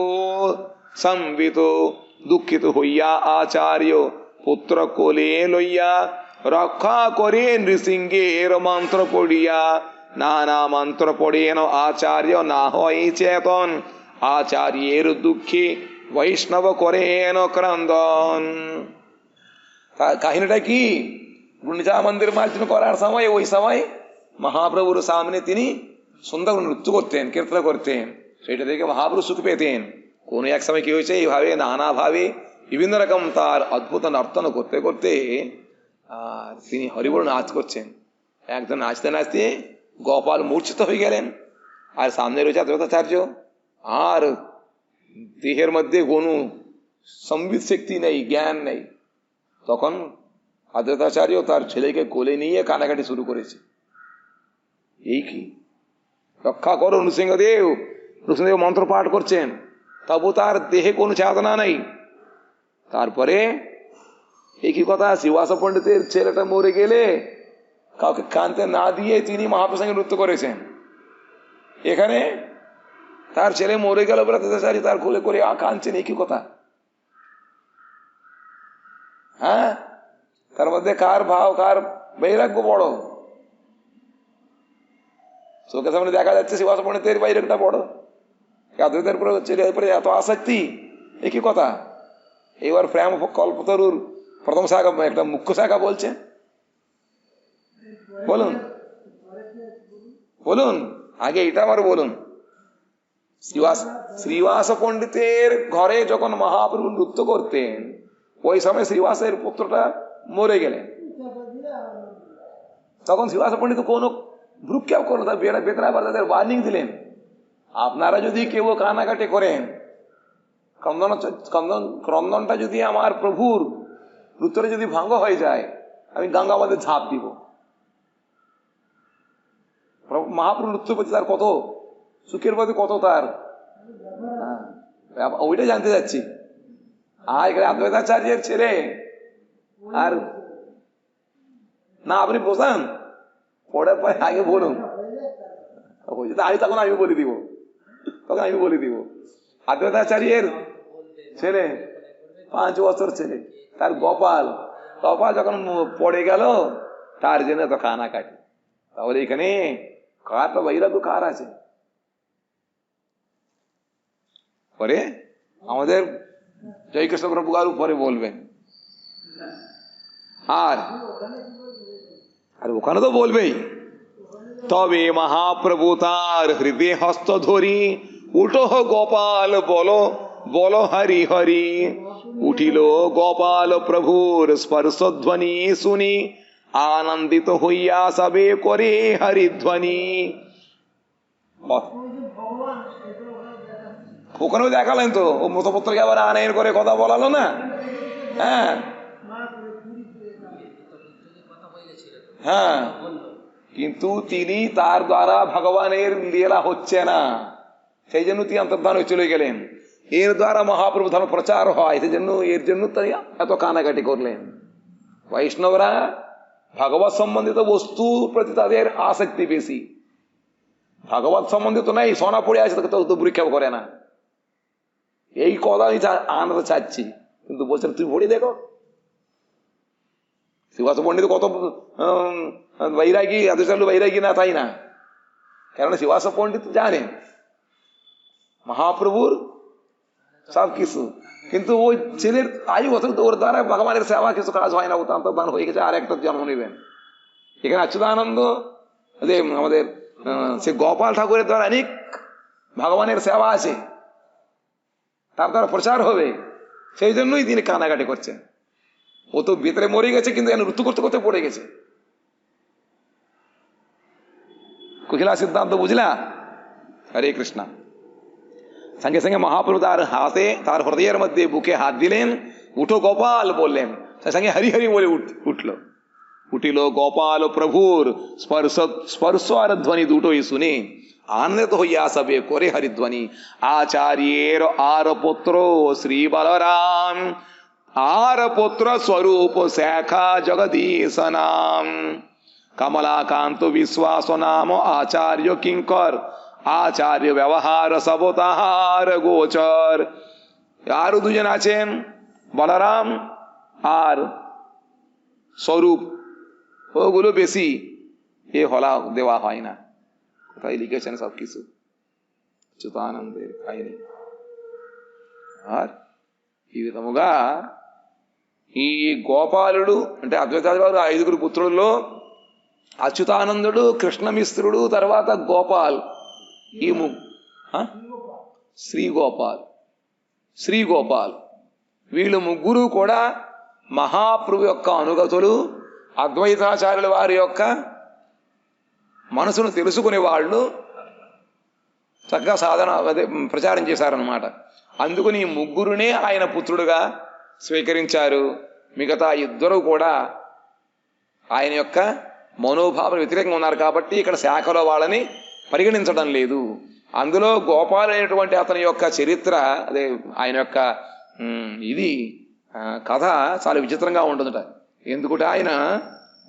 সম্বিত, দুঃখিত হইয়া আচার্য পুত্র কোলে লইয়া, রক্ষা করে নৃসিংহের মন্ত্র পড়িয়া, নানা মন্ত্র পড়েন আচার্য না হয় চেতন, আচার্যের দুঃখে বৈষ্ণব করেন ক্রন্দন। কাহিনীটা কি, গুন্ডিচা মন্দির মার্জন করার সময় ওই সময় মহাপ্রভুর সামনে তিনি সুন্দর নৃত্য করতেন, কীর্তন করতেন, সেটা থেকে মহাপ্রভু সুখ পেতেন। কোন এক সময় কি হয়েছে, এইভাবে নানা ভাবে বিভিন্ন রকম তার অদ্ভুত নর্তন করতে করতে আর তিনি হরিবল নাচ করছেন। একজন নাচতে নাচতে গোপাল মূর্ছিত হয়ে গেলেন, আর সামনে রয়েছে অদ্বৈতাচার্য, আর দেহের মধ্যে কোনো সম্বিত শক্তি নেই, জ্ঞান নেই। তখন অদ্বৈতাচার্য তার ছেলেকে কোলে নিয়ে কানাকাটি শুরু করেছে, এই কি রক্ষা করো নৃসিংহদেব, নৃসিংহদেব মন্ত্র পাঠ করছেন, তবু তার দেহে কোনো চেতনা নেই। তারপরে এই কি কথা, শ্রীবাস পণ্ডিতের ছেলেটা মরে গেলে কাউকে কানতে না দিয়ে তিনি মহাপ্রভুর সঙ্গে নৃত্য করেছেন। এখানে তার ছেলে মরে গেল বলে তার কোলে করে কাঁদছেন, এই কি কথা? হ্যাঁ, তার মধ্যে কার ভাব, কার বৈরাগ্য বড়? চোখের সামনে দেখা যাচ্ছে শ্রীবাস পণ্ডিতের বৈরাগ্যটা বড়, অদ্বৈতের ছেলের উপরে এত আসক্তি, একই কথা। এবার প্রেম কল্পতরুর প্রথম শাখা, একটা মুখ্য শাখা বলছেন, বলুন বলুন আগে এটা আমার বলুন। শ্রীবাস পণ্ডিতের ঘরে যখন মহাপ্রভু নৃত্য করতেন, ওই সময় শ্রীবাসের পুত্রটা মরে গেলেন। তখন শ্রীবাস পণ্ডিত কোনো ভ্রুক্ষেপ করলো, তার বেদনা বা তাদের ওয়ার্নিং দিলেন, আপনারা যদি কেউ কানাকাটি করেন, ক্রন্দনটা যদি আমার প্রভুর নৃত্যে যদি ভঙ্গ হয়ে যায়, আমি গঙ্গাবাদে ঝাঁপ দিব। মহাপ্রভু নৃত্য প্রতি তার কত সুখের প্রতি কত তার, ওইটা জানতে যাচ্ছি। আর এখানে অদ্বৈতাচার্যের ছেলে, আর না আপনি বোঝান পড়ার পরে আগে বলুন, আমি তখন আমি বলে দিব, তখন আমি বলে দিব। অদ্বৈতাচার্যের ছেলে 5 বছর ছেলে, তার গোপাল যখন পড়ে গেল, তার জন্য তো কানাকাটি। তাহলে এখানে কার তো বৈরাগ্য কার আছে? পরে আমাদের জয়কৃষ্ণ প্রভু আর উপরে বলবেন, আর ওখানে তো বলবেই। তবে মহাপ্রভু তার হৃদয় হস্ত ধরি, উঠো গোপাল বলো বলো হরি হরি, উঠিল গোপাল প্রভুর স্পর্শধ্বনি শুনি, আনন্দিত হইয়া সবে করে হরিধ্বনি। ওখানেও দেখালেন তো, ও মতপত্রকে আবার আনয়ন করে কথা বলালো না। হ্যাঁ হ্যাঁ, কিন্তু তিনি তার দ্বারা ভগবানের লীলা হচ্ছে না, সেই জন্য তিনি অন্তর্ধান হয়ে চলে গেলেন। এর দ্বারা মহাপ্রভু ধর্ম প্রচার হয়, সেই জন্য এর জন্য তিনি এত কানাকাটি করলেন। বৈষ্ণবরা ভগবত সম্বন্ধিত বস্তুর প্রতি তাদের আসক্তি বেশি, ভগবত সম্বন্ধিত নেই, সোনা পড়ে আছে তো পরীক্ষা করে না। এই কথা আমি আনতে চাচ্ছি, কিন্তু বলছেন তুই পড়ি দেখো। শ্রীবাস পণ্ডিত কত বৈরাগী, আদিচালু বৈরাগী না তাই না, কারণ শ্রীবাস পণ্ডিত জানেন মহাপ্রভুর সব কিছু, কিন্তু ওই ছেলের আয়ু অত ওর দ্বারা ভগবানের সেবা কিছু কাজ হয় না, ও তো অন্তর্ধান হয়ে গেছে, আর একটা জন্ম নেবেন। এখানে অচ্যুতানন্দ আমাদের সে গোপাল ঠাকুরের দ্বারা অনেক ভগবানের সেবা আছে, তার দ্বারা প্রচার হবে, সেই জন্যই তিনি কানাকাটি করছেন। ও তো ভিতরে মরে গেছে, কিন্তু নৃত্য করতে করতে পড়ে গেছে। কুখিলা সিদ্ধান্ত বুঝলা? হরে কৃষ্ণ। সঙ্গে সঙ্গে মহাপ্রভু তার হাতে, তার হৃদয়ের মধ্যে বুকে হাত দিলেন, উঠো গোপাল বললেন, সঙ্গে হরি হরি বলে উঠল। उटिलो गोपाल प्रभुर स्पर्शार ध्वनि दूटो ही सुने आनंदित होया सबे कोरे हरिध्वनि आचार्येर आर पुत्रो श्री बलराम आर पुत्र स्वरूप शाखा जगदीश नाम कमलाकांत विश्वास नाम आचार्य किंकर आचार्य व्यवहार सबताहार गोचर यार दुजन आছেন বলরাম আর স্বরূপ ওগুলো বেশি এ হলা দেওয়া হয় না কোথায় লিখেছেন সব কিছু అచ్యుతానంদের కాయని আর ఈ విధముగా ఈ గోపాలుడు అంటే అద్వైతాచార్యుల వారు 5గురు పుత్రులలో అచ్యుతానందుడు కృష్ణమిశ్రుడు తర్వాత గోపాల్ ఈ శ్రీ గోపాల్ వీళ్ళు ముగ్గురు కూడా మహాప్రభు యొక్క అనుగతులు అద్వైతాచార్యుల వారి యొక్క మనసును తెలుసుకునే వాళ్ళు చక్కగా సాధన ప్రచారం చేశారనమాట. అందుకని ఈ ముగ్గురునే ఆయన పుత్రుడుగా స్వీకరించారు. మిగతా ఇద్దరు కూడా ఆయన యొక్క మనోభావం వ్యతిరేకంగా ఉన్నారు కాబట్టి ఇక్కడ శాఖలో వాళ్ళని పరిగణించడం లేదు. అందులో గోపాల్ అనేటువంటి అతని యొక్క చరిత్ర అదే ఆయన యొక్క ఇది కథ చాలా విచిత్రంగా ఉంటుందట. ఎందుకంటే ఆయన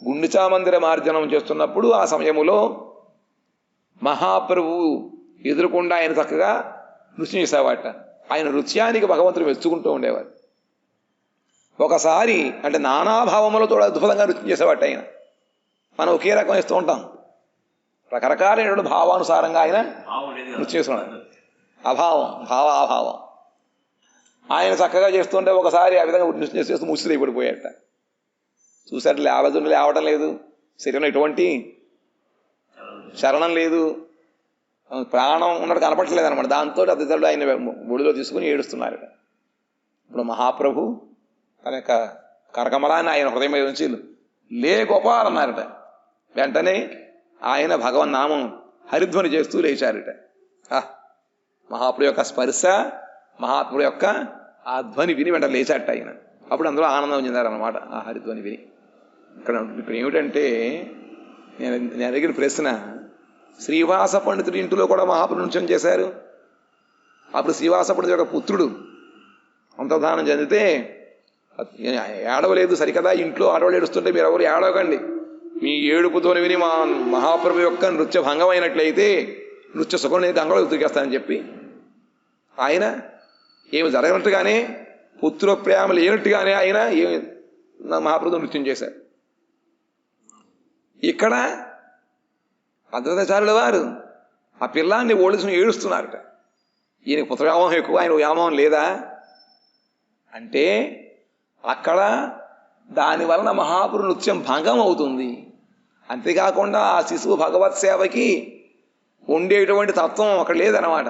గుండిచా మందిర మార్జనం చేస్తున్నప్పుడు ఆ సమయంలో మహాప్రభువు ఎదురుకుండా ఆయన చక్కగా నృత్యం చేసేవాట. ఆయన నృత్యానికి భగవంతుడు మెచ్చుకుంటూ ఉండేవారు. ఒకసారి అంటే నానాభావములతో అద్భుతంగా నృత్యం చేసేవాట ఆయన. మనం ఒకే రకం ఇస్తూ ఉంటాం, రకరకాలైనటువంటి భావానుసారంగా ఆయన నృత్యం చేస్తున్నాడు. అభావం ఆయన చక్కగా చేస్తుంటే ఒకసారి ఆ విధంగా నృత్యం చేస్తూ ముసిరి పడిపోయాట. చూసారు లేవటం లేదు, శరీరం ఎటువంటి చలనం లేదు, ప్రాణం ఉన్నట్టు కనపట్టలేదు అనమాట. దాంతో అతిథులు ఆయన ఒడిలో తీసుకుని ఏడుస్తున్నారట. ఇప్పుడు మహాప్రభు తన యొక్క కరకమలాన్ని ఆయన హృదయం మీద ఉంచి లే గోపాల్ అన్నారట. వెంటనే ఆయన భగవన్నామం హరిధ్వని చేస్తూ లేచారట. మహాప్రభు యొక్క స్పర్శ, మహాప్రభు యొక్క ఆ ధ్వని విని వెంటనే లేచారట ఆయన. అప్పుడు అందులో ఆనందం చెందారనమాట ఆ హరిధ్వని విని. ఇక్కడ ఏమిటంటే నేను అడిగిన ప్రశ్న, శ్రీవాస పండితుడి ఇంటిలో కూడా మహాప్రభు నృత్యం చేశారు. అప్పుడు శ్రీవాస పండితుడి యొక్క పుత్రుడు అంతర్ధానం చెందితే ఏడవలేదు సరికదా, ఇంట్లో ఆడవాళ్ళు ఏడుస్తుంటే మీరు ఎవరు ఏడవకండి, మీ ఏడుపుతోని విని మా మహాప్రభు యొక్క నృత్య భంగమైనట్లయితే నృత్య సుఖం నేను గంగలో ఉతికేస్తానని చెప్పి ఆయన ఏమి జరగనట్టుగానే పుత్ర ప్రేమ లేనట్టుగానే ఆయన మహాప్రభు నృత్యం చేశారు. ఇక్కడ అద్వైతాచార్యుల వారు ఆ పిల్లాన్ని ఓడిసుని ఏడుస్తున్నారట. ఈయనకి పుత్రవ్యామోహం ఎక్కువ, ఆయన వ్యామోహం లేదా అంటే అక్కడ దానివలన మహాప్రభు నృత్యం భంగం అవుతుంది. అంతేకాకుండా ఆ శిశువు భగవత్ సేవకి ఉండేటువంటి తత్వం అక్కడ లేదన్నమాట.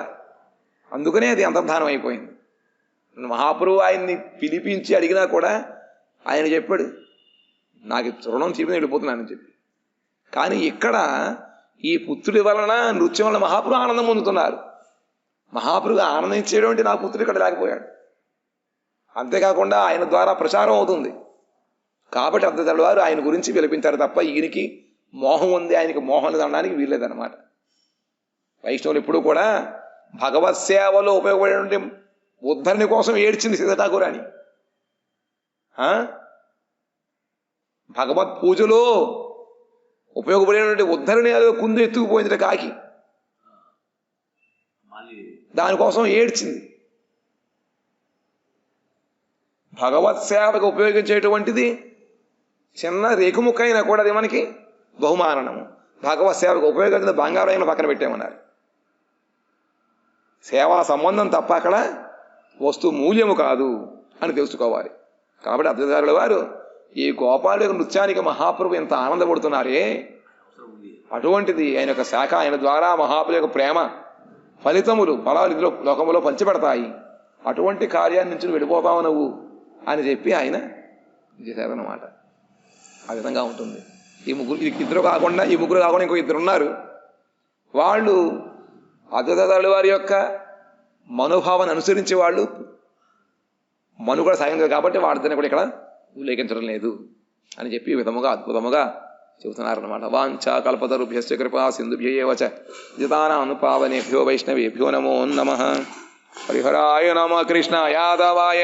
అందుకనే అది అంతర్ధానం అయిపోయింది. మహాప్రభు ఆయన్ని పిలిపించి అడిగినా కూడా ఆయన చెప్పాడు, నాకు రుణం తీర్పు వెళ్ళిపోతున్నానని చెప్పి. కానీ ఇక్కడ ఈ పుత్రుడి వలన నృత్యం వలన మహాప్రభు ఆనందం పొందుతున్నారు. మహాప్రభు ఆనందించేటువంటి నా పుత్రుడు ఇక్కడ లేకపోయాడు. అంతేకాకుండా ఆయన ద్వారా ప్రచారం అవుతుంది కాబట్టి అద్వైతాచార్యుల వారు ఆయన గురించి విలపించారు తప్ప ఈయనకి మోహం ఉంది, ఆయనకి మోహం అనడానికి వీల్లేదన్నమాట. వైష్ణవులు ఎప్పుడూ కూడా భగవత్ సేవలో ఉపయోగపడేటువంటి ఉద్ధరణి కోసం ఏడ్చింది సీతాఠాకూర్ అని. భగవత్ పూజలో ఉపయోగపడేటువంటి ఉద్ధరణి కుందు ఎత్తుకుపోయింది కాకి, దానికోసం ఏడ్చింది. భగవత్ సేవకు ఉపయోగించేటువంటిది చిన్న రేకుముక్క అయినా కూడా అది మనకి బహుమానము. భగవత్ సేవకు ఉపయోగించిన బంగారం అయినా పక్కన పెట్టామన్నారు. సేవా సంబంధం తప్ప అక్కడ వస్తు మూల్యము కాదు అని తెలుసుకోవాలి. కాబట్టి అద్వైతాచార్యుల వారు ఈ గోపాలుడి యొక్క నృత్యానికి మహాప్రభు ఎంత ఆనందపడుతున్నారే, అటువంటిది ఆయన యొక్క శాఖ, ఆయన ద్వారా మహాప్రభు యొక్క ప్రేమ ఫలితములు ఫలాలు ఇందులో లోకములో పంచిపెడతాయి. అటువంటి కార్యాన్ని నుంచి వెళ్ళిపోతావు నువ్వు అని చెప్పి ఆయన చేశారన్నమాట. ఆ విధంగా ఉంటుంది. ఈ ముగ్గురు ఇద్దరు కాకుండా ఇంకో ఇద్దరు ఉన్నారు. వాళ్ళు అద్వైతాచార్యుల వారి యొక్క మనోభావాన్ని అనుసరించే వాళ్ళు మనుగడ సాగించారు కాబట్టి వాడిని కూడా ఇక్కడ ఉల్లేఖించడం లేదు. అని చెప్పి ఈ విధముగా అద్భుతముగా చెబుతున్నారన్నమాట. వాంఛా కల్పతరుభ్యశ్చ కృపా సింధుభ్యయేవ చ పతితానాం పావనేభ్యో వైష్ణవేభ్యో నమో నమః. హరిహరాయ నమః. కృష్ణ యాదవాయ